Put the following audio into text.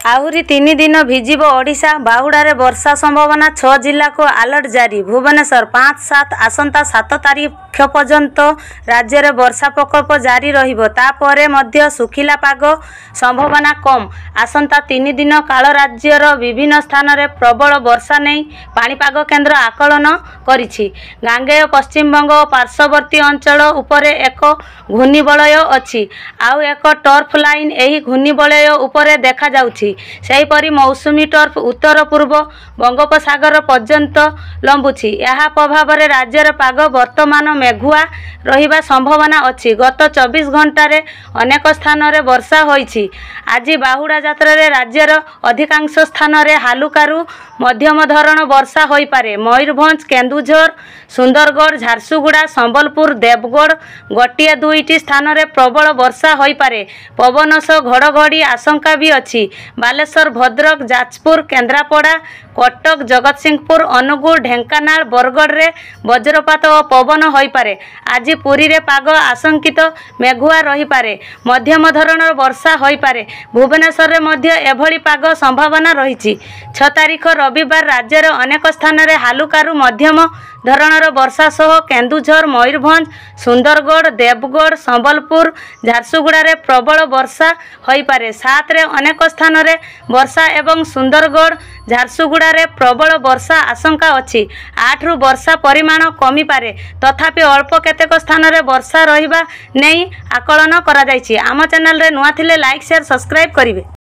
आहुरी 3 दिन भिजिब ओडिशा। बाहुड़ारे वर्षा संभावना 6 जिला को अलर्ट जारी। भुवनेश्वर 5-7 आसंता 7 तारीख पर्यंत राज्य में वर्षा प्रकोप जारी रहिबो। तापरे मध्य सुखिला पाग संभावना कम। आसंता 3 दिन काल राज्यर विभिन्न स्थान में प्रबल वर्षा नहीं पाणीपाग केन्द्र आकलन करिछि। गांगेय पश्चिमबंग और पार्श्ववर्ती अंचल उपरे एक घूर्णिबलय अछि। आउ एक टर्फ लाइन एही घूर्णिबलय उपरे देखा जाउछि। सेहीपरि मौसुमी टर्फ उत्तर पूर्व बंगोपसागर पर्यंत लंबुछि। यह प्रभाव में राज्यर पाग वर्तमान मेघुआ रहिबा संभावना अछि। गत 24 घंटे अनेक स्थान रे वर्षा होइछि। आज बाहुड़ा यात्रा रे राज्यर अधिकांश स्थान रे हालुकारु मध्यम धरण वर्षा होई पारे। मयूरभंज, केन्दुझर, सुंदरगढ़, झारसुगुड़ा, संबलपुर, देवगढ़ गोटे 2टी स्थान रे प्रबल वर्षा होई पारे। पवन सह घड़घड़ी आशंका भी अछि। बालेश्वर, भद्रक, जाजपुर, केन्द्रापड़ा, कटक, जगतसिंहपुर, अनुगुल, ढेंकानाल, बरगढ़ रे वज्रपात और पवन होई पारे। आज पुरी रे पाग आशंकित मेघुआ रही पारे। मध्यम धरणर वर्षा होई पारे। भुवनेश्वर रे मध्य एभली पाग संभावना रही। 6 तारीख रविवार राज्यर अनेक स्थान रे हालुकारु मध्यम धरणर वर्षा सह केन्दुझर, मयूरभंज, सुंदरगढ़, देवगढ़, संबलपुर, झारसुगुड़ा रे प्रबल वर्षा होई पारे। 7 रे अनेक स्थान रे वर्षा एवं सुंदरगढ़, झारसुगुड़ा रे प्रबल वर्षा आशंका अछि। 8 रु वर्षा परिमाण कमी पारे। तथापि अल्प केतेक स्थान रे वर्षा रहिबा नै आकलन करा जायछि। आम चैनल रे नुआ थिले लाइक शेयर सब्सक्राइब करिवे।